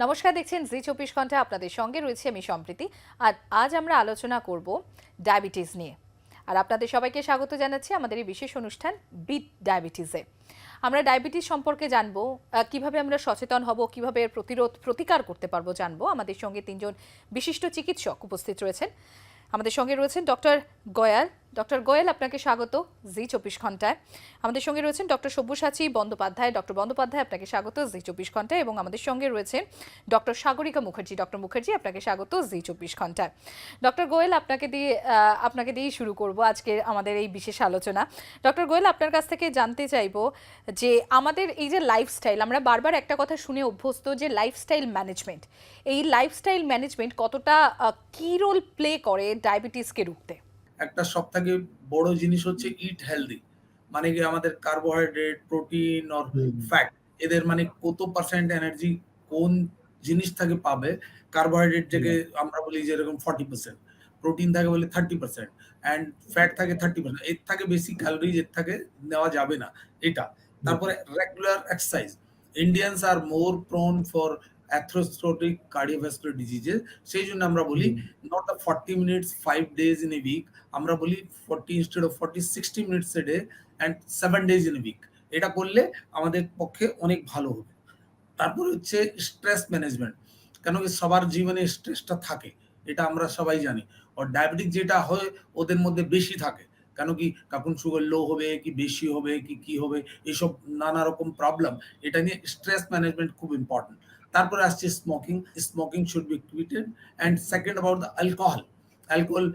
নমস্কার, দেখছেন জি 24 ঘন্টা। আপনাদের সঙ্গে রয়েছে আমি সম্প্রীতি। আর আজ আমরা আলোচনা করব ডায়াবেটিস নিয়ে। আর আপনাদের সবাইকে স্বাগত জানাচ্ছি আমাদের এই বিশেষ অনুষ্ঠান বিট ডায়াবেটিসে। আমরা ডায়াবেটিস সম্পর্কে জানবো, কিভাবে আমরা সচেতন হব, কিভাবে এর প্রতিকার করতে পারবো জানবো। আমাদের সঙ্গে তিনজন বিশিষ্ট চিকিৎসক উপস্থিত রয়েছেন। আমাদের সঙ্গে রয়েছেন ডক্টর গোয়াল। ডক্টর গোয়াল, আপনাকে স্বাগত জি 24 ঘন্টায়। আমাদের সঙ্গে রয়েছেন ডক্টর সব্যসাচী বন্দ্যোপাধ্যায়। ডক্টর বন্দ্যোপাধ্যায়, আপনাকে স্বাগত জি 24 ঘন্টায়। এবং আমাদের সঙ্গে রয়েছেন ডক্টর সাগরিকা মুখার্জি। ডক্টর মুখার্জি, আপনাকে স্বাগত জি 24 ঘন্টায়। ডক্টর গোয়াল, আপনাকে দিয়েই শুরু করব আজকে আমাদের এই বিশেষ আলোচনা। ডক্টর গোয়াল, আপনার কাছ থেকে জানতে চাইবো যে আমাদের এই যে লাইফস্টাইল, আমরা বারবার একটা কথা শুনে অভ্যস্ত যে লাইফস্টাইল ম্যানেজমেন্ট, এই লাইফস্টাইল ম্যানেজমেন্ট কতটা কি রোল প্লে করে ডায়াবেটিসকে রুখতে? একটা সবথেকে বড় জিনিস হচ্ছে ইট হেলদি। মানে কি আমাদের কার্বোহাইড্রেট, প্রোটিন অর ফ্যাট, এদের মানে কত পার্সেন্ট এনার্জি কোন জিনিস থেকে পাবে। কার্বোহাইড্রেট থেকে আমরা বলি যে এরকম 40%, প্রোটিন থাকে বলে 30%, অ্যান্ড ফ্যাট থাকে 30%। এর থেকে বেশি ক্যালোরিজ এর থেকে নেওয়া যাবে না এটা। তারপরে regular exercise. Indians are more prone for atherosclerotic cardiovascular diseases. সেই জন্য আমরা বলি not a 40 minutes 5 days in a week, আমরা বলি 40 instead of 40 60 minutes a day and 7 days in a week। এটা করলে আমাদের পক্ষে অনেক ভালো হবে। তারপরে হচ্ছে স্ট্রেস ম্যানেজমেন্ট। কেন কি সবার জীবনে স্ট্রেসটা থাকে, এটা আমরা সবাই জানি। আর ডায়াবেটিক যেটা হয় ওদের মধ্যে বেশি থাকে। কেন কি কখন সুগার লো হবে কি বেশি হবে কি হবে, এসব নানা রকম প্রবলেম। এটা নিয়ে স্ট্রেস ম্যানেজমেন্ট খুব ইম্পর্টেন্ট। তারপরে আসছে smoking. Smoking should be কুইটেড। And second about the alcohol. Alcohol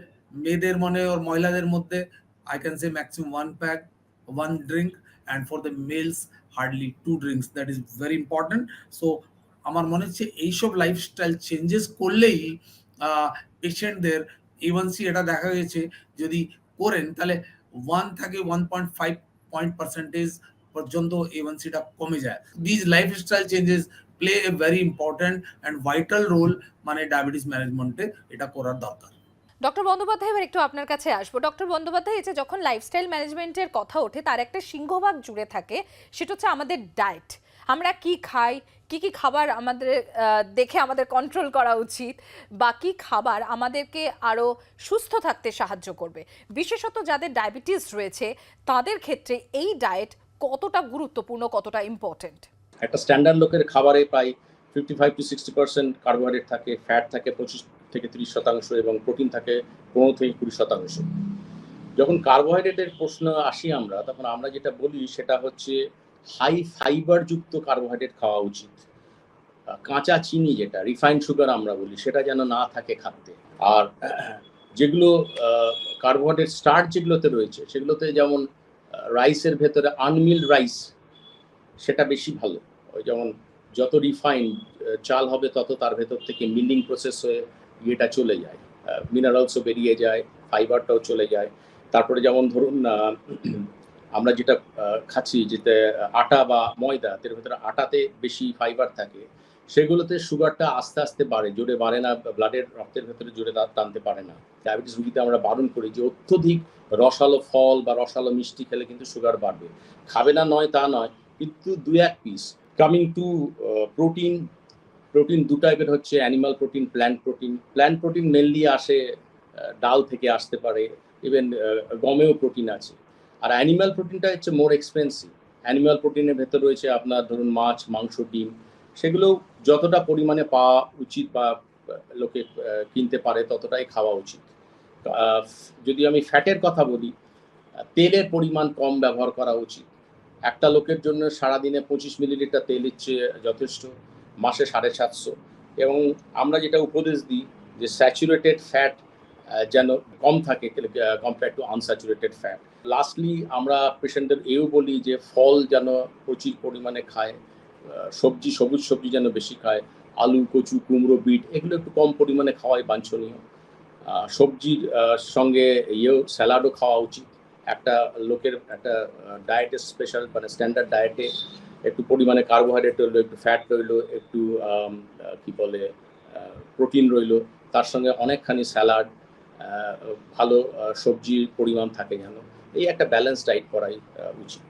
মেয়েদের মনে আর মহিলাদের মধ্যে I can say maximum 1 pack, 1 drink, and for the males hardly 2 drinks. That is very important. So আমার মনে হচ্ছে এইসব লাইফস্টাইল চেঞ্জেস করলেই পেশেন্টদের A1C এটা দেখা গেছে যদি করেন তাহলে 1 থেকে 1.5 পয়েন্ট পার্সেন্টেজ পর্যন্ত A1Cটা কমে যায়। This lifestyle changes play a very important and vital role, মানে ডায়াবেটিস ম্যানেজমেন্টে এটা করার দরকার। ডক্টর বন্দ্যোপাধ্যায়, এবার একটু আপনার কাছে আসবো। ডক্টর বন্দ্যোপাধ্যায়, এই যে যখন লাইফস্টাইল ম্যানেজমেন্টের কথা ওঠে তার একটা সিংহভাগ জুড়ে থাকে, সেটা হচ্ছে আমাদের ডায়েট। আমরা কি খাই, কি কি খাবার আমাদের দেখে আমাদের কন্ট্রোল করা উচিত, বা কি খাবার আমাদেরকে আরও সুস্থ থাকতে সাহায্য করবে। বিশেষত যাদের ডায়াবেটিস রয়েছে তাদের ক্ষেত্রে এই ডায়েট কতটা গুরুত্বপূর্ণ, কতটা ইম্পর্টেন্ট? একটা স্ট্যান্ডার্ড লোকের খাবারে প্রায় 55 to 60% কার্বোহাইড্রেট থাকে, ফ্যাট থাকে 25 থেকে 30% এবং প্রোটিন থাকে 15 থেকে 20%। যখন কার্বোহাইড্রেটের প্রশ্ন আসি আমরা, তখন আমরা যেটা বলি সেটা হচ্ছে হাই ফাইবার যুক্ত কার্বোহাইড্রেট খাওয়া উচিত। কাঁচা চিনি, যেটা রিফাইন্ড সুগার আমরা বলি, সেটা যেন না থাকে খাদ্যে। আর যেগুলো কার্বোহাইড্রেট স্টার্চ যেগুলোতে রয়েছে, সেগুলোতে যেমন রাইসের ভেতরে আনমিল্ড রাইস, সেটা বেশি ভালো। ওই যেমন যত রিফাইন্ড চাল হবে তত তার ভেতর থেকে মিলিং প্রসেস হয়ে ইয়েটা চলে যায়, মিনারেলসও বেরিয়ে যায়, ফাইবারটাও চলে যায়। তারপরে যেমন ধরুন আমরা যেটা খাচ্ছি, যেটা আটা বা ময়দা, এর ভেতরে আটাতে বেশি ফাইবার থাকে, সেগুলোতে সুগারটা আস্তে আস্তে বাড়ে, জোরে বাড়ে না, ব্লাডের রক্তের ভেতরে জোরে টানতে পারে না। ডায়াবেটিস রোগীতে আমরা বারণ করি যে অত্যধিক রসালো ফল বা রসালো মিষ্টি খেলে কিন্তু সুগার বাড়বে। খাবে না নয় তা নয়, কিন্তু 2-1 piece. Coming to protein, protein দু টাইপের হচ্ছে, animal protein, plant protein. Plant protein mainly আসে ডাল থেকে আসতে পারে, ইভেন গমেও প্রোটিন আছে। আর অ্যানিমাল প্রোটিনটা হচ্ছে মোর এক্সপেন্সিভ। অ্যানিমাল প্রোটিনের ভেতর রয়েছে আপনার ধরুন মাছ, মাংস, ডিম। সেগুলো যতটা পরিমাণে পাওয়া উচিত বা লোকে কিনতে পারে ততটাই খাওয়া উচিত। যদি আমি ফ্যাটের কথা বলি, তেলের পরিমাণ কম ব্যবহার করা উচিত। একটা লোকের জন্য সারাদিনে 25 মিলিলিটার তেল হচ্ছে যথেষ্ট, মাসে 750। এবং আমরা যেটা উপদেশ দিই যে স্যাচুরেটেড ফ্যাট যেন কম থাকে compare to unsaturated fat. Lastly আমরা পেশেন্টদের এও বলি যে ফল যেন প্রচুর পরিমাণে খায়, সবজি, সবুজ সবজি যেন বেশি খায়, আলু, কচু, কুমড়ো, বিট এগুলো একটু কম পরিমাণে খাওয়াই বাঞ্ছনীয়। সবজির সঙ্গে স্যালাডও খাওয়া উচিত। একটা লোকের একটা ডায়েটের স্পেশাল, মানে স্ট্যান্ডার্ড ডায়েটে একটু পরিমাণে কার্বোহাইড্রেট রইলো, একটু ফ্যাট রইলো, একটু কি বলে প্রোটিন রইলো, তার সঙ্গে অনেকখানি স্যালাড, ভালো সবজির পরিমাণ থাকে যেন। এই একটা ব্যালেন্স ডায়েট করাই উচিত।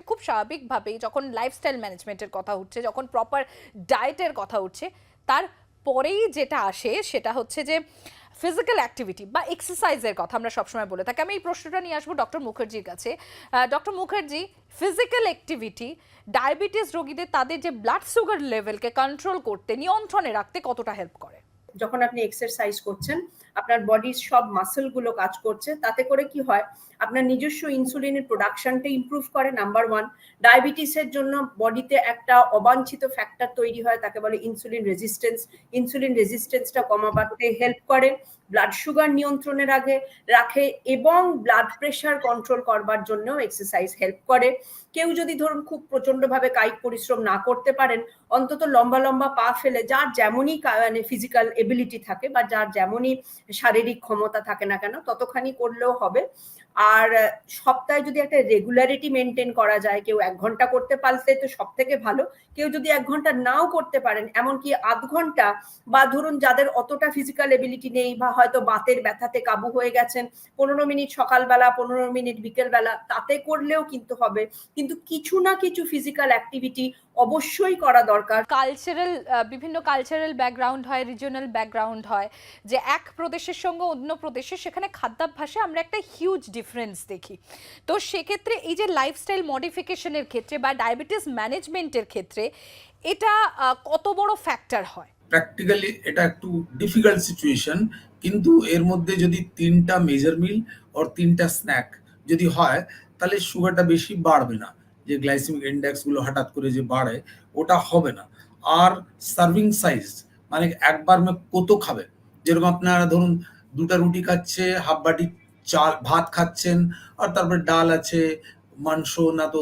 খুব স্বাভাবিকভাবেই যখন লাইফস্টাইল ম্যানেজমেন্টের কথা উঠছে, যখন প্রপার ডায়েটের কথা উঠছে, তার পরেই যেটা আসে সেটা হচ্ছে যে ফিজিক্যাল অ্যাক্টিভিটি বা এক্সারসাইজের কথা আমরা সবসময় বলে থাকি। আমি এই প্রশ্নটা নিয়ে আসবো ডক্টর মুখার্জির কাছে। Doctor Mukherjee, physical activity diabetes রোগীদের তাদের যে ব্লাড সুগার লেভেলকে কন্ট্রোল করতে, নিয়ন্ত্রণে রাখতে কতটা হেল্প করে? যখন আপনি এক্সারসাইজ করছেন, আপনার বডির সব মাসেলগুলো কাজ করছে, তাতে করে কি হয়, আপনার নিজস্ব ইনসুলিনের প্রোডাকশনটা ইমপ্রুভ করে, নাম্বার ওয়ান। ডায়াবেটিসের জন্য বডিতে একটা অবাঞ্ছিত ফ্যাক্টর তৈরি হয়, তাকে বলে ইনসুলিন রেজিস্ট্যান্স। ইনসুলিন রেজিস্ট্যান্সটা কমাতে হেল্প করে, ব্লাড সুগার নিয়ন্ত্রণে রাখে এবং ব্লাড প্রেশার কন্ট্রোল করবার জন্য এক্সারসাইজ হেল্প করে। কেউ যদি ধরুন খুব প্রচন্ডভাবে কায়িক পরিশ্রম না করতে পারেন, অন্তত লম্বা লম্বা পা ফেলে, যার যেমনই মানে ফিজিক্যাল এবিলিটি থাকে বা যার যেমনই শারীরিক ক্ষমতা থাকে না কেন, ততখানি করলেও হবে। আর সপ্তাহে যদি একটা রেগুলারিটি মেনটেন করা যায়, কেউ 1 ঘন্টা করতে পারলে তো সব থেকে ভালো। কেউ যদি 1 ঘন্টা নাও করতে পারেন, এমনকি আধ ঘন্টা, বা ধরুন যাদের অতটা ফিজিক্যাল এবিলিটি নেই বা হয়তো বাতের ব্যথাতে কাবু হয়ে গেছেন, 15 মিনিট সকালবেলা, 15 মিনিট বিকেলবেলা, তাতে করলেও কিন্তু হবে। কিন্তু কিছু না কিছু ফিজিক্যাল অ্যাক্টিভিটি অবশ্যই করা দরকার। কালচারাল, বিভিন্ন কালচারাল ব্যাকগ্রাউন্ড হয়, রিজিওনাল ব্যাকগ্রাউন্ড হয়, যে এক প্রদেশের সঙ্গে অন্য প্রদেশের সেখানে খাদ্যাভ্যাসে আমরা একটা হিউজ ডিফারেন্স দেখি। তো সেক্ষেত্রে এই যে লাইফস্টাইল মডিফিকেশনের ক্ষেত্রে বা ডায়াবেটিস ম্যানেজমেন্টের ক্ষেত্রে এটা কত বড় ফ্যাক্টর হয়? প্র্যাকটিক্যালি এটা একটু ডিফিকাল্ট সিচুয়েশন, কিন্তু এর মধ্যে যদি 3টা মেজর মিল আর 3টা স্ন্যাক যদি হয়, তাহলে সুগারটা বেশি বাড়বে না, যে গ্লাইসেমিক ইন্ডেক্স গুলো হঠাৎ করে যে বাড়ে ওটা হবে না। আর সার্ভিং সাইজ, মানে একবার কত খাবে, যেরকম আপনারা ধরুন 2টা রুটি খাচ্ছে, হাফ বাটি চাল ভাত খাচ্ছেন, আর তারপরে ডাল আছে, মাংস না তো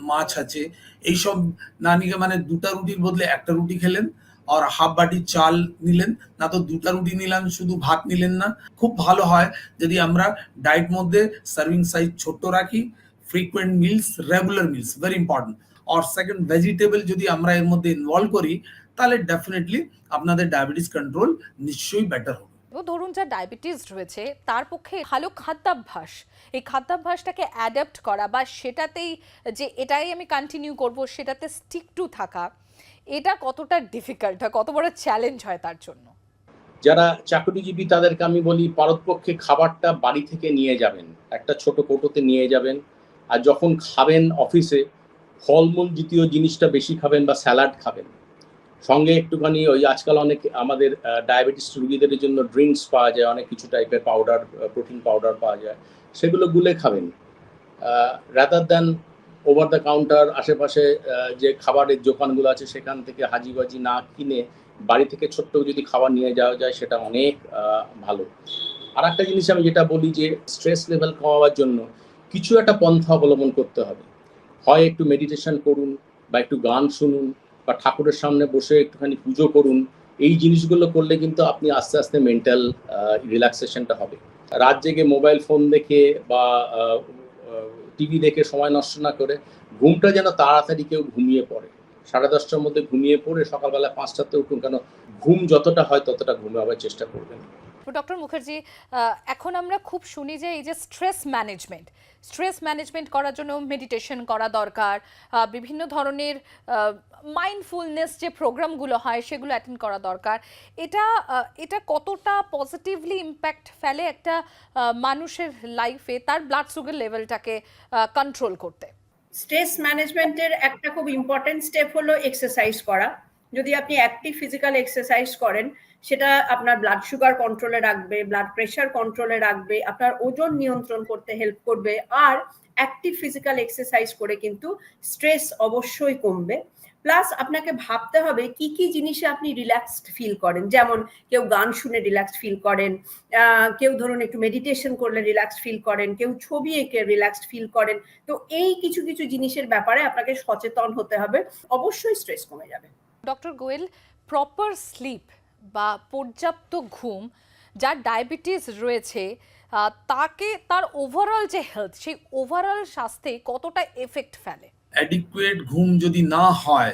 মাছ আছে, এইসব না নিয়ে মানে 2টা রুটির বদলে 1টা রুটি খেলেন, আর হাফ বাটি চাল নিলেন, না তো 2টা রুটি নিলাম, শুধু ভাত নিলেন না। খুব ভালো হয় যদি আমরা ডায়েট মধ্যে সার্ভিং সাইজ ছোট রাখি, frequent meals, regular meals very important. আর সেকেন্ড, ভেজিটেবল যদি আমরা এর মধ্যে ইনভলভ করি, তাহলে ডেফিনেটলি আপনাদের ডায়াবেটিস কন্ট্রোল নিশ্চয়ই বেটার হবে। তো ধরুন যার ডায়াবেটিস রয়েছে তার পক্ষে ভালো খাদ্যাভ্যাস, এই খাদ্যাভ্যাসটাকে অ্যাডাপ্ট করা বা সেটাতেই যে এটাই আমি কন্টিনিউ করব সেটাতে স্টিক টু থাকা, এটা কতটা ডিফিকাল্ট হয়, কত বড় চ্যালেঞ্জ হয় তার জন্য? যারা চাকরিজীবী তাদেরকে আমি বলি, পারতপক্ষে খাবারটা বাড়ি থেকে নিয়ে যাবেন, একটা ছোট কৌটোতে নিয়ে যাবেন। আর যখন খাবেন অফিসে, ফলমূল জাতীয় জিনিসটা বেশি খাবেন বা স্যালাড খাবেন। সঙ্গে একটুখানি ওই আজকাল অনেক আমাদের ডায়াবেটিস রোগীদের জন্য ড্রিঙ্কস পাওয়া যায়, অনেক কিছু টাইপের পাউডার, প্রোটিন পাউডার পাওয়া যায়, সেগুলো গুলে খাবেন। Rather than over the counter আশেপাশে যে খাবারের দোকানগুলো আছে সেখান থেকে হাজিবাজি না কিনে বাড়ি থেকে ছোট্ট যদি খাবার নিয়ে যাওয়া যায়, সেটা অনেক ভালো। আর একটা জিনিস আমি যেটা বলি, যে স্ট্রেস লেভেল কমাবার জন্য কিছু একটা পন্থা অবলম্বন করতে হবে। হয় একটু মেডিটেশন করুন, বা একটু গান শুনুন, বা ঠাকুরের সামনে বসে একটুখানি পুজো করুন। এই জিনিসগুলো করলে কিন্তু আপনি আস্তে আস্তে মেন্টাল রিল্যাক্সেশনটা হবে। রাত জেগে মোবাইল ফোন দেখে বা টিভি দেখে সময় নষ্ট না করে ঘুমটা যেন তাড়াতাড়ি কেউ ঘুমিয়ে পড়ে, 10:30টার মধ্যে ঘুমিয়ে পড়ে সকালবেলা 5টাতে উঠুন, কেন ঘুম যতটা হয় ততটা ঘুমাবার চেষ্টা করবেন। ডক্টর মুখার্জি, এখন আমরা খুব শুনি যে এই যে স্ট্রেস ম্যানেজমেন্ট করার জন্য মেডিটেশন করা দরকার, বিভিন্ন ধরনের মাইন্ডফুলনেস যে প্রোগ্রামগুলো হয় সেগুলো অ্যাটেন্ড করা দরকার। এটা কতটা পজিটিভলি ইম্প্যাক্ট ফেলে একটা মানুষের লাইফে তার ব্লাড সুগার লেভেলটাকে কন্ট্রোল করতে? স্ট্রেস ম্যানেজমেন্টের একটা খুব ইম্পর্টেন্ট স্টেপ হলো এক্সারসাইজ করা। যদি আপনি অ্যাক্টিভ ফিজিক্যাল এক্সারসাইজ করেন, সেটা আপনার ব্লাড সুগার কন্ট্রোলে রাখবে, ব্লাড প্রেশার কন্ট্রোলে রাখবে, আপনার ওজন নিয়ন্ত্রণ করতে হেল্প করবে। আর অ্যাক্টিভ ফিজিক্যাল এক্সারসাইজ করে কিন্তু স্ট্রেস অবশ্যই কমবে। প্লাস আপনাকে ভাবতে হবে কি কি জিনিসে আপনি রিল্যাক্সড ফিল করেন। যেমন কেউ গান শুনে রিল্যাক্সড ফিল করেন, কেউ ধরুন একটু মেডিটেশন করলে রিল্যাক্সড ফিল করেন, কেউ ছবি এঁকে রিল্যাক্সড ফিল করেন। তো এই কিছু কিছু জিনিসের ব্যাপারে আপনাকে সচেতন হতে হবে, অবশ্যই স্ট্রেস কমে যাবে। ডক্টর গোয়েল, প্রপার স্লিপ বা পর্যাপ্ত ঘুম যার ডায়াবেটিস রয়েছে তাকে তার ওভারঅল যে হেলথ, সেই ওভারঅল স্বাস্থ্যে কতটা এফেক্ট ফেলে? অ্যাডিকুয়েট ঘুম যদি না হয়,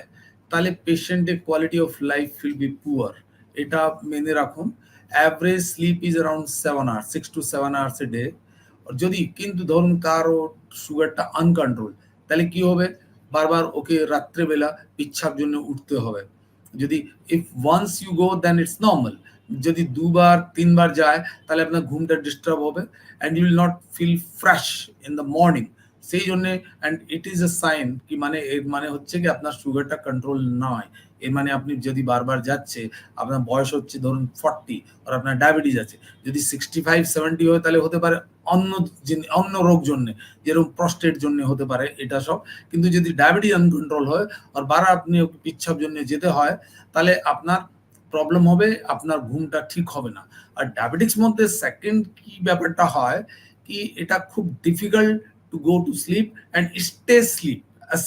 তাহলে পেশেন্টের quality of life will be poor. এটা মেনে রাখুন। Average sleep is around 7 hours, 6 to 7 hours a day. যদি কিন্তু ধরুন কারো সুগারটা আনকন্ট্রোল, তাহলে কি হবে, বারবার ওকে রাত্রেবেলা পিচ্ছার জন্য উঠতে হবে। যদি if once you go then it's normal, যদি দুবার তিনবার যায় তাহলে আপনার ঘুমটা ডিস্টার্ব হবে and you will not feel fresh in the morning. সেই জন্যে and it is a sign কি মানে এর মানে হচ্ছে কি আপনার সুগারটা কন্ট্রোল নয়। এর মানে আপনি যদি বারবার যাচ্ছে, আপনার বয়স হচ্ছে ধরুন 40 আর আপনার ডায়াবেটিস আছে, যদি 65-70 হয় তাহলে হতে পারে অন্য রোগ জন্য, যেরকম প্রস্টেট জন্য হতে পারে এটা সব। কিন্তু যদি ডায়াবেটিস আনকন্ট্রোল হয় আর বারবার আপনি পিচ্ছার জন্য যেতে হয় তাহলে আপনার প্রবলেম হবে, আপনার ঘুমটা ঠিক হবে না। আর ডায়াবেটিক্স মধ্যে সেকেন্ড কি ব্যাপারটা হয় কি, এটা খুব difficult to go to sleep and stay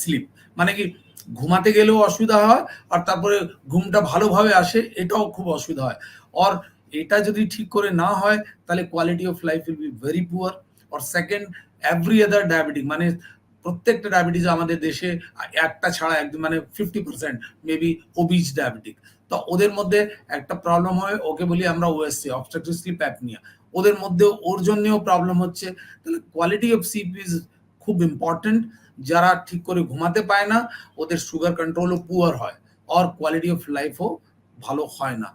sleep, মানে কি ঘুমাতে গেলেও অসুবিধা হয় আর তারপরে ঘুমটা ভালোভাবে আসে এটাও খুব অসুবিধা হয়। আর এটা যদি ঠিক করে না হয় তাহলে quality of life will be very poor. আর সেকেন্ড, এভরি আদার ডায়াবেটিক মানে প্রত্যেকটা ডায়াবেটিস আমাদের দেশে একটা ছাড়া একদম মানে 50% মেবি ওবিজ ডায়াবেটিক। তো ওদের মধ্যে একটা প্রবলেম হয়, ওকে বলি আমরা ওএসসি, অবস্ট্রাকটিভ স্লিপ অ্যাপনিয়া, ওদের মধ্যে ওর জন্যও প্রবলেম হচ্ছে। তাহলে কোয়ালিটি অফ স্লিপ ইজ খুব ইম্পর্টেন্ট। যারা ঠিক করে ঘুমাতে পায় না ওদের সুগার কন্ট্রোলও পুয়ার হয় আর কোয়ালিটি অফ লাইফও ভালো হয় না।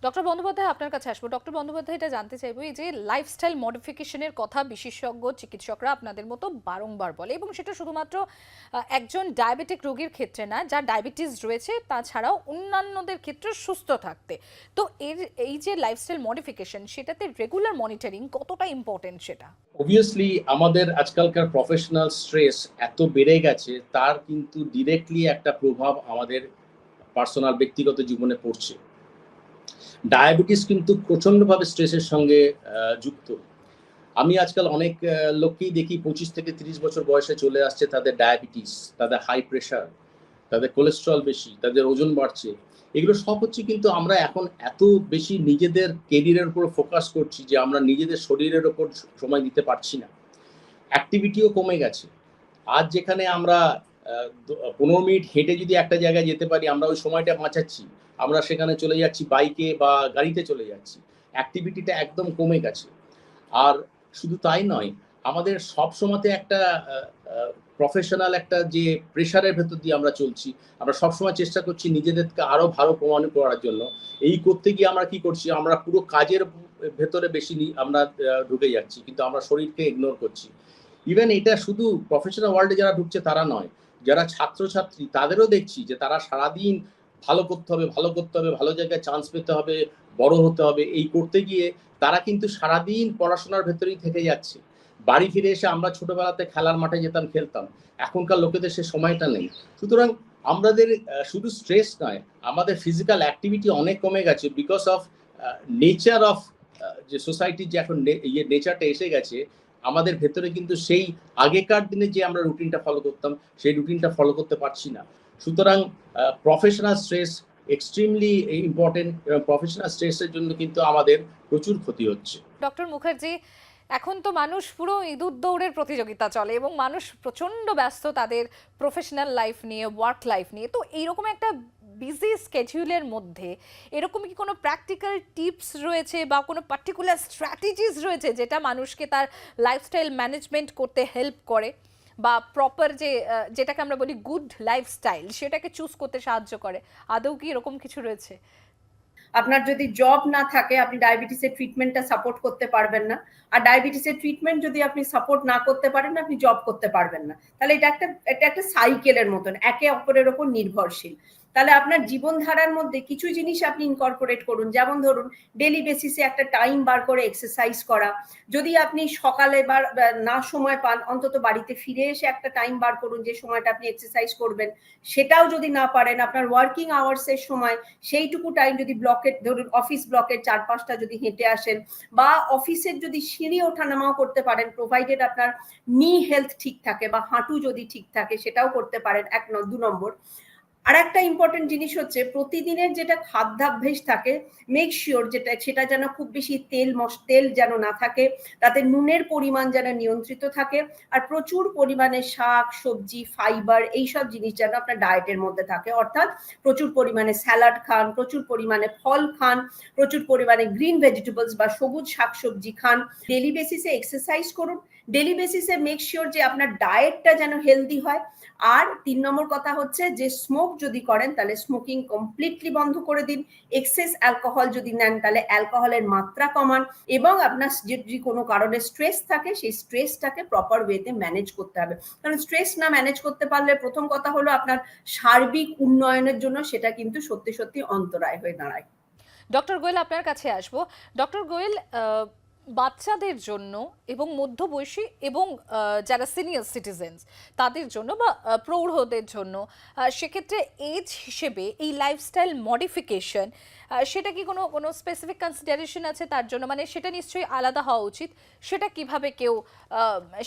ডক্টর বন্দ্যোপাধ্যায়, আপনার কাছে আসবো। ডক্টর বন্দ্যোপাধ্যায়, এটা জানতে চাইবো, এই যে লাইফস্টাইল মডিফিকেশনের কথা বিশেষজ্ঞ চিকিৎসকরা আপনাদের মতো বারংবার বলে, এবং সেটা শুধুমাত্র একজন ডায়াবেটিক রোগীর ক্ষেত্রে না, যার ডায়াবেটিস রয়েছে তাছাড়াও অন্যান্যদের ক্ষেত্রে সুস্থ থাকতে। তো এই যে লাইফস্টাইল মডিফিকেশন, সেটাতে রেগুলার মনিটরিং কতটা ইম্পর্টেন্ট সেটা? অবভিয়াসলি আমাদের আজকালকার প্রফেশনাল স্ট্রেস এত বেড়ে গেছে, তার কিন্তু ডিরেক্টলি একটা প্রভাব আমাদের পার্সোনাল ব্যক্তিগত জীবনে পড়ছে। ডায়াবেটিস কিন্তু প্রচন্ডভাবে স্ট্রেসের সঙ্গে যুক্ত। আমি আজকাল অনেক লোককেই দেখি 25 থেকে 30 বছর বয়সে চলে আসছে তাদের ডায়াবেটিস, তাদের হাই প্রেশার, তাদের কোলেস্ট্রল বেশি, তাদের ওজন বাড়ছে। এগুলো সব হচ্ছে কিন্তু আমরা এখন এত বেশি নিজেদের কেরিয়ারের উপর ফোকাস করছি যে আমরা নিজেদের শরীরের ওপর সময় দিতে পারছি না। অ্যাক্টিভিটিও কমে গেছে। আজ যেখানে আমরা 15 মিনিট হেঁটে যদি একটা জায়গায় যেতে পারি, আমরা ওই সময়টা বাঁচাচ্ছি, আমরা সেখানে চলে যাচ্ছি বাইকে বা গাড়িতে চলে যাচ্ছি। অ্যাক্টিভিটিটা একদম কমে গেছে। আর শুধু তাই নয়, আমাদের সব সময়তে একটা প্রফেশনাল একটা যে প্রেশারের ভেতর দিয়ে আমরা চলছি, আমরা সবসময় চেষ্টা করছি নিজেদেরকে আরো ভালো প্রমাণ করার জন্য। এই করতে গিয়ে আমরা কি করছি, আমরা পুরো কাজের ভেতরে বেশি আমরা ঢুকে যাচ্ছি, কিন্তু আমরা শরীরকে ইগনোর করছি। ইভেন এটা শুধু প্রফেশনাল ওয়ার্ল্ডে যারা ঢুকছে তারা নয়, যারা ছাত্রছাত্রী তাদেরও দেখছি যে তারা সারাদিন ভালো করতে হবে, ভালো জায়গায় চান্স পেতে হবে, বড় হতে হবে, এই করতে গিয়ে তারা কিন্তু সারাদিন পড়াশোনার ভেতরেই থেকে যাচ্ছে। বাড়ি ফিরে এসে আমরা ছোটবেলাতে খেলার মাঠে যেতাম, খেলতাম, এখনকার লোকেদের সে সময়টা নেই। সুতরাং আমাদের শুধু স্ট্রেস নয়, আমাদের ফিজিক্যাল অ্যাক্টিভিটি অনেক কমে গেছে বিকজ অফ নেচার অফ যে সোসাইটির যে এখন নেচারটা এসে গেছে আমাদের ভেতরে, কিন্তু সেই আগেকার দিনে যে আমরা রুটিনটা ফলো করতাম সেই রুটিনটা ফলো করতে পারছি না। সুতরাং প্রফেশনাল স্ট্রেস এক্সট্রিমলি ইম্পর্টেন্ট, এবং প্রফেশনাল স্ট্রেসের জন্য কিন্তু আমাদের প্রচুর ক্ষতি হচ্ছে। ডক্টর মুখার্জি, এখন তো মানুষ পুরো ইঁদুর দৌড়ের প্রতিযোগিতা চলে এবং মানুষ প্রচন্ড ব্যস্ত তাদের প্রফেশনাল লাইফ নিয়ে, ওয়ার্ক লাইফ নিয়ে। তো এইরকম একটা বিজি স্কেডিউলের মধ্যে এরকম কি কোনো প্র্যাকটিক্যাল টিপস রয়েছে বা কোনো পার্টিকুলার স্ট্র্যাটেজিস রয়েছে যেটা মানুষকে তার লাইফস্টাইল ম্যানেজমেন্ট করতে হেল্প করে, বা প্রপার যেটাকে আমরা বলি গুড লাইফস্টাইল, সেটাকে চুজ করতে সাহায্য করে? আদৌ কি এরকম কিছু রয়েছে? আপনার যদি জব না থাকে আপনি ডায়াবেটিসের ট্রিটমেন্টটা সাপোর্ট করতে পারবেন না, আর ডায়াবেটিসের ট্রিটমেন্ট যদি আপনি সাপোর্ট না করতে পারেন আপনি জব করতে পারবেন না। তাহলে এটা একটা সাইকেলের মতন, একে অপরের ওপর নির্ভরশীল। তাহলে আপনার জীবনধারার মধ্যে কিছু জিনিস আপনি ইনকর্পোরেট করুন, যেমন ধরুন ডেলি বেসিসে একটা টাইম বার করে এক্সারসাইজ করা। যদি আপনি সকালে বা না সময় পান, অন্তত বাড়িতে ফিরে এসে একটা টাইম বার করুন যে সময়টা আপনি এক্সারসাইজ করবেন। সেটাও যদি না পারেন, আপনার ওয়ার্কিং আওয়ার্সের সময় সেইটুকু টাইম যদি ব্লকের, ধরুন অফিস ব্লকের 4-5টা যদি হেঁটে আসেন, বা অফিসের যদি সিঁড়ি ওঠানামাও করতে পারেন, প্রোভাইডেড আপনার নি হেলথ ঠিক থাকে বা হাঁটু যদি ঠিক থাকে, সেটাও করতে পারেন। 2 নম্বর, আর একটা ইম্পর্টেন্ট জিনিস হচ্ছে প্রতিদিনের যেটা খাদ্যাভ্যাস থাকে, মেক শিওর সেটা যেন খুব বেশি তেল যেন না থাকে, তাতে নুনের পরিমাণ যেন নিয়ন্ত্রিত থাকে, আর প্রচুর পরিমাণে শাক সবজি ফাইবার এইসব জিনিস যেন আপনার ডায়েটের মধ্যে থাকে। অর্থাৎ প্রচুর পরিমাণে স্যালাড খান, প্রচুর পরিমাণে ফল খান, প্রচুর পরিমাণে গ্রিন ভেজিটেবলস বা সবুজ শাকসবজি খান, ডেলি বেসিসে এক্সারসাইজ করুন, ডেলি বেসিসে মেক শিওর যে আপনার ডায়েটটা যেন হেলদি হয়। আর 3 নম্বর কথা হচ্ছে যে স্মোক যদি করেন তাহলে স্মোকিং কমপ্লিটলি বন্ধ করে দিন, এক্সেস অ্যালকোহল যদি নেন তাহলে অ্যালকোহলের মাত্রা কমান, এবং আপনার যদি কোনো কারণে স্ট্রেস থাকে সেই স্ট্রেসটাকে প্রপার ওয়েতে ম্যানেজ করতে হবে। কারণ স্ট্রেস না ম্যানেজ করতে পারলে প্রথম কথা হলো আপনার সার্বিক উন্নয়নের জন্য সেটা কিন্তু সত্যি সত্যি অন্তরায় হয়ে দাঁড়ায়। ডক্টর গোয়েল, আপনার কাছে আসবো। ডক্টর গোয়েল, বাচ্চাদের জন্য এবং মধ্যবয়সী এবং যারা সিনিয়র সিটিজেন্স তাদের জন্য বা প্রৌঢ়দের জন্য সেক্ষেত্রে এজ হিসেবে এই লাইফস্টাইল মডিফিকেশন সেটা কি কোনো কোনো স্পেসিফিক কনসিডারেশন আছে তার জন্য? মানে সেটা নিশ্চয়ই আলাদা হওয়া উচিত। সেটা কিভাবে কেউ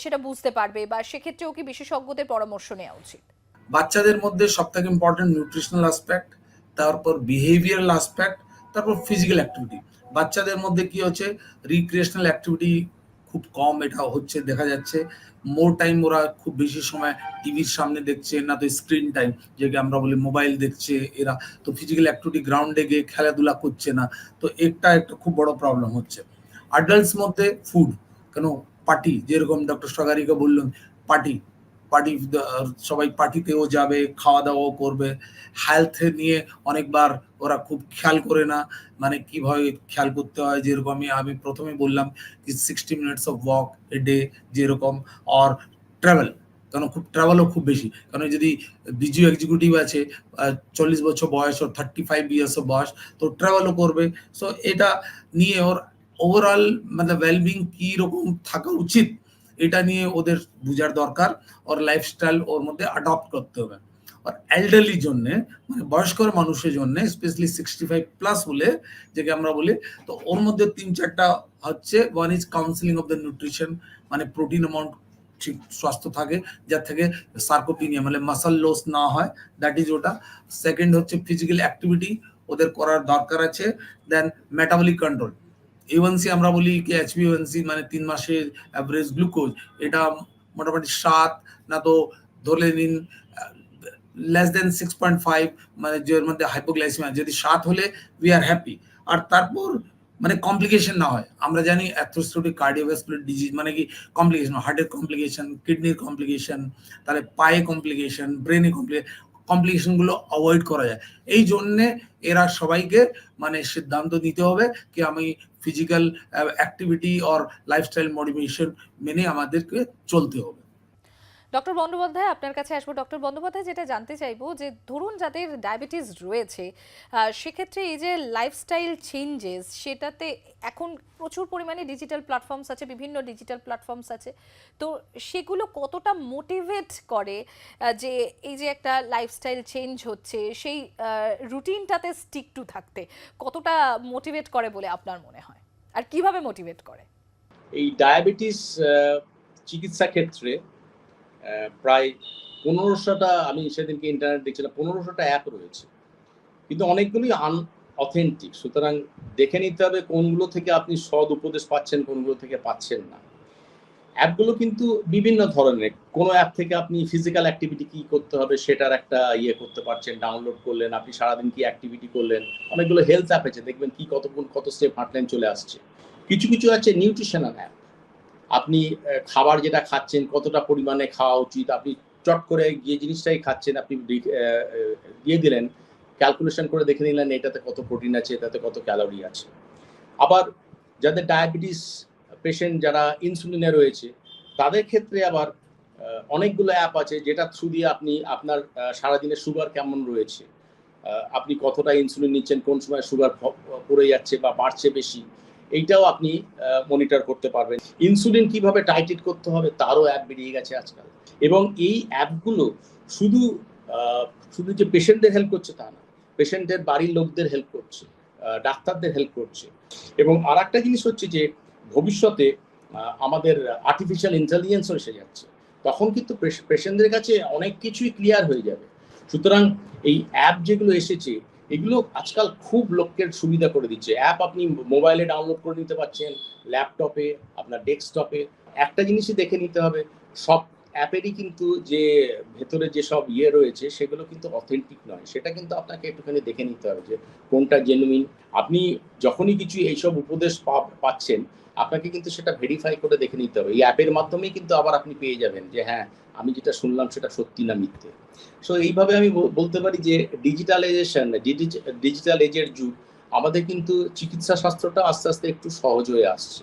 সেটা বুঝতে পারবে, বা সেক্ষেত্রেও কি বিশেষজ্ঞদের পরামর্শ নেওয়া উচিত? বাচ্চাদের মধ্যে সবথেকে ইম্পর্টেন্ট নিউট্রিশনাল অ্যাসপেক্ট, তারপর বিহেভিয়ারাল অ্যাসপেক্ট, তারপর ফিজিক্যাল অ্যাক্টিভিটি। বাচ্চাদের মধ্যে কি হচ্ছে, রিক্রিয়েশনাল অ্যাক্টিভিটি খুব কম, এটা হচ্ছে দেখা যাচ্ছে। মোর টাইম ওরা খুব বেশি সময় টিভির সামনে দেখছে, না তো স্ক্রিন টাইম যেটা আমরা বলি মোবাইল দেখছে এরা, তো ফিজিক্যাল অ্যাক্টিভিটি গ্রাউন্ডে গিয়ে খেলাধুলা করছে না, তো একটা খুব বড় প্রবলেম হচ্ছে। অ্যাডাল্টস মধ্যে ফুড, কেন পার্টি, যেরকম ডক্টর সগারিকা বললেন, পার্টি পার্টি সবাই পার্টিতেও যাবে, খাওয়া দাওয়াও করবে। হেলথ নিয়ে অনেকবার ওরা খুব খেয়াল করে না, মানে কিভাবে খেয়াল করতে হয়, যেরকম আমি প্রথমে বললাম 60 minutes of walk a day, যেরকম, আর ট্রাভেল, কারণ ট্রাভেলও খুব বেশি, কারণ যদি বিজু এক্সিকিউটিভ আছে 40 বছর বয়স ও 35 ইয়ার্স অফ বয়স, তো ট্রাভেলও করবে। সো এটা নিয়ে ওর ওভারঅল মানে ওয়েলবিং কি রকম থাকা উচিত এটা নিয়ে ওদের বোঝার দরকার, ওর লাইফস্টাইল ওর মধ্যে অ্যাডপ্ট করতে হবে। আর এল্ডারলির জন্য, মানে বয়স্ক মানুষের জন্য, স্পেশালি 65+ বলে যেটা আমরা বলি, তো ওর মধ্যে 3-4টা হচ্ছে। One is counselling of the nutrition, মানে প্রোটিন অ্যামাউন্ট ঠিক স্বাস্থ্য থাকে, যার থেকে সার্কোপিনিয়া মানে মাসল লস না হয়, দ্যাট ইজ ওটা। সেকেন্ড হচ্ছে ফিজিক্যাল অ্যাক্টিভিটি ওদের করার দরকার আছে। দেন মেটাবলিক কন্ট্রোল, এওয়ানসি আমরা বলি কি HbA1c মানে 3 মাসের অ্যাভারেজ গ্লুকোজ, এটা মোটামুটি 7, না তো ধরে নিন লেস দেন 6.5, মানে যার মধ্যে হাইপোগ্লাইসেমিয়া যদি 7 হলে উই আর হ্যাপি। আর তারপর মানে কমপ্লিকেশন না হয়, আমরা জানি অ্যাথেরোস্ক্লেরোটিক কার্ডিওভাস্কুলার ডিজিজ মানে কি কমপ্লিকেশন, হার্টের কমপ্লিকেশন, কিডনির কমপ্লিকেশন, তাহলে পায়ে কমপ্লিকেশন, ব্রেনে কমপ্লিকেশন গুলো অ্যাভয়েড করা যায়। এই জন্য এরা সবাইকে মানে সিদ্ধান্ত নিতে হবে কি আমি ফিজিক্যাল অ্যাক্টিভিটি আর লাইফস্টাইল মডিফিকেশন মেনে আমাদেরকে চলতে হবে। ডক্টর বন্দ্যোপাধ্যায়, আপনার কাছে আসবো। ডক্টর বন্দ্যোপাধ্যায়, যেটা জানতে চাইবো যে ধরুন যাদের ডায়াবেটিস রয়েছে সেক্ষেত্রে এই যে লাইফস্টাইল চেঞ্জেস, সেটাতে এখন প্রচুর পরিমাণে ডিজিটাল প্ল্যাটফর্মস আছে, বিভিন্ন ডিজিটাল প্ল্যাটফর্মস আছে, তো সেগুলো কতটা মোটিভেট করে যে এই যে একটা লাইফস্টাইল চেঞ্জ হচ্ছে সেই রুটিনটাতে স্টিক টু থাকতে কতটা মোটিভেট করে বলে আপনার মনে হয়, আর কিভাবে মোটিভেট করে? এই ডায়াবেটিস চিকিৎসা ক্ষেত্রে প্রায় 1500টা, আমি সেদিনকে ইন্টারনেট দেখছিলাম, 1500টা অ্যাপ রয়েছে, কিন্তু অনেকগুলোই অথেন্টিক। সুতরাং দেখে নিতে হবে কোনগুলো থেকে আপনি সদ উপদেশ পাচ্ছেন, কোনগুলো থেকে পাচ্ছেন না। অ্যাপগুলো কিন্তু বিভিন্ন ধরনের। কোনো অ্যাপ থেকে আপনি ফিজিক্যাল অ্যাক্টিভিটি কি করতে হবে সেটার একটা করতে পারছেন, ডাউনলোড করলেন, আপনি সারাদিন কি অ্যাক্টিভিটি করলেন। অনেকগুলো হেলথ অ্যাপ আছে, দেখবেন কি কতক্ষণ কত স্টেপ হাঁটলেন চলে আসছে। কিছু কিছু আছে নিউট্রিশনাল অ্যাপ, আপনি খাবার যেটা খাচ্ছেন কতটা পরিমাণে খাওয়া উচিত, আপনি চট করে গিয়ে জিনিসটাই খাচ্ছেন, আপনি দিয়ে দিলেন, ক্যালকুলেশন করে দেখে নিলেন এটাতে কত প্রোটিন আছে, এটাতে কত ক্যালোরি আছে। আবার যাদের ডায়াবেটিস পেশেন্ট, যারা ইনসুলিনে রয়েছে, তাদের ক্ষেত্রে আবার অনেকগুলো অ্যাপ আছে যেটা থ্রু দিয়ে আপনি আপনার সারাদিনের সুগার কেমন রয়েছে, আপনি কতটা ইনসুলিন নিচ্ছেন, কোন সময় সুগার পড়ে যাচ্ছে বা বাড়ছে বেশি, এইটাও আপনি মনিটর করতে পারবেন। ইনসুলিন কিভাবে টাইট্রেট করতে হবে তারও অ্যাপ বেরিয়ে গেছে আজকাল। এবং এই অ্যাপগুলো শুধু যে পেশেন্টদের হেল্প করছে তা না, পেশেন্টের বাড়ির লোকদের হেল্প করছে, ডাক্তারদের হেল্প করছে। এবং আর একটা জিনিস হচ্ছে যে ভবিষ্যতে আমাদের আর্টিফিশিয়াল ইন্টেলিজেন্সও এসে যাচ্ছে, তখন কিন্তু পেশেন্টদের কাছে অনেক কিছুই ক্লিয়ার হয়ে যাবে। সুতরাং এই অ্যাপ যেগুলো এসেছে এগুলো আজকাল খুব লোকের সুবিধা করে দিচ্ছে। অ্যাপ আপনি মোবাইলে ডাউনলোড করে নিতে পারছেন, ল্যাপটপে, আপনার ডেস্কটপে। একটা জিনিসই দেখে নিতে হবে, সব অ্যাপেরই কিন্তু যে ভেতরে যেসব রয়েছে সেগুলো কিন্তু অথেন্টিক নয়। সেটা কিন্তু আপনাকে একটুখানি দেখে নিতে হবে যে কোনটা জেনুইন। আপনি যখনই কিছু এইসব উপদেশ পাচ্ছেন, আপনাকে কিন্তু সেটা ভেরিফাই করে দেখে নিতে হবে। এই অ্যাপের মাধ্যমেই কিন্তু আবার আপনি পেয়ে যাবেন যে হ্যাঁ, আমি যেটা শুনলাম সেটা সত্যি না মিথ্যে। সো এইভাবে আমি বলতে পারি যে ডিজিটালাইজেশন, ডিজিটাল এজের যুগ, আমাদের কিন্তু চিকিৎসা শাস্ত্রটা আস্তে আস্তে একটু সহজ হয়ে আসছে।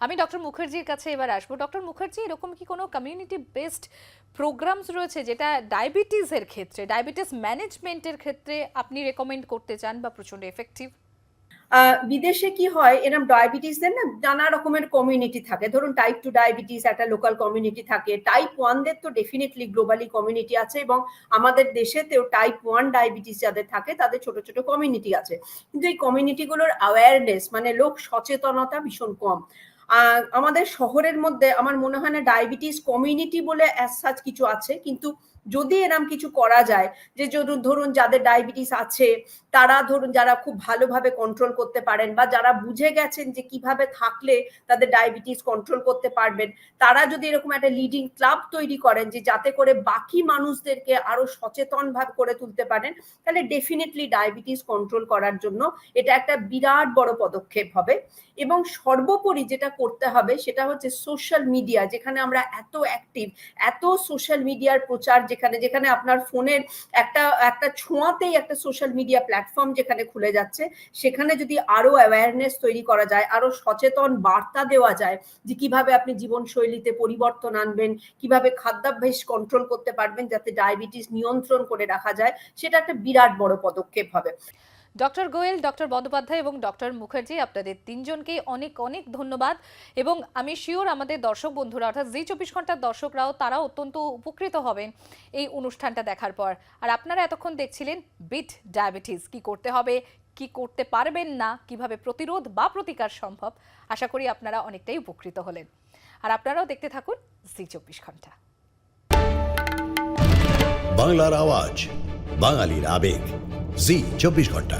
আমি ডক্টর মুখার্জির কাছে এবার আসবো। ডক্টর মুখার্জি, এরকম কি কোনো কমিউনিটি বেসড প্রোগ্রামস রয়েছে যেটা ডায়াবেটিসের ক্ষেত্রে, ডায়াবেটিস ম্যানেজমেন্টের ক্ষেত্রে আপনি রেকমেন্ড করতে চান বা প্রচন্ড এফেক্টিভ? বিদেশে কি হয়, এরকম ডায়াবেটিসদের না নানা রকমের কমিউনিটি থাকে। ধরুন টাইপ 2 ডায়াবেটিস একটা লোকাল কমিউনিটি থাকে, টাইপ 1 দের তো ডেফিনেটলি গ্লোবালি কমিউনিটি আছে, এবং আমাদের দেশেতেও টাইপ 1 ডায়াবেটিস যাদের থাকে তাদের ছোট ছোট কমিউনিটি আছে। কিন্তু এই কমিউনিটিগুলোর অ্যাওয়ারনেস মানে লোক সচেতনতা ভীষণ কম। আমাদের শহরের মধ্যে আমার মনে হয় না ডায়াবেটিস কমিউনিটি বলে অ্যাজ সাচ কিছু আছে, কিন্তু যদি এরকম কিছু করা যায় যে ধরুন যাদের ডায়াবেটিস আছে তারা ধরুন যারা খুব ভালোভাবে কন্ট্রোল করতে পারেন বা যারা বুঝে গেছেন যে কিভাবে থাকলে তাদের ডায়াবেটিস কন্ট্রোল করতে পারবেন, তারা যদি এরকম একটা লিডিং ক্লাব তৈরি করেন যে যাতে করে বাকি মানুষদেরকে আরো সচেতন ভাবে করে তুলতে পারেন, তাহলে ডেফিনেটলি ডায়াবেটিস কন্ট্রোল করার জন্য এটা একটা বিরাট বড় পদক্ষেপ হবে। এবং সর্বোপরি যেটা করতে হবে সেটা হচ্ছে সোশ্যাল মিডিয়া, যেখানে আমরা এত অ্যাক্টিভ, এত সোশ্যাল মিডিয়ার প্রচার, যেখানে আপনার ফোনের একটা ছোঁয়াতেই একটা সোশ্যাল মিডিয়া প্ল্যাটফর্ম যেখানে খুলে যাচ্ছে, সেখানে যদি আরো অ্যাওয়ারনেস তৈরি করা যায়, আরো সচেতন বার্তা দেওয়া যায় যে কিভাবে আপনি জীবনশৈলীতে পরিবর্তন আনবেন, কিভাবে খাদ্যাভ্যাস কন্ট্রোল করতে পারবেন যাতে ডায়াবেটিস নিয়ন্ত্রণ করে রাখা যায়, সেটা একটা বিরাট বড় পদক্ষেপ হবে। ডক্টর গোয়েল, ডক্টর বন্দ্যোপাধ্যায় এবং ডক্টর মুখার্জি, আপনাদের তিনজনকেই অনেক অনেক ধন্যবাদ। এবং আমি শিওর আমাদের দর্শক বন্ধুরা অর্থাৎ জি24 ঘন্টার দর্শকরাও তারা অত্যন্ত উপকৃত হবেন এই অনুষ্ঠানটা দেখার পর। আর আপনারা এতক্ষণ দেখছিলেন বিট ডায়াবেটিস, কি করতে হবে, কি করতে পারবেন না, কিভাবে প্রতিরোধ বা প্রতিকার সম্ভব। আশা করি আপনারা অনেকটাই উপকৃত হলেন। আর আপনারাও দেখতে থাকুন জি24 ঘন্টা। বাংলার আওয়াজ, বাঙালির আবেগ, জি24 ঘন্টা।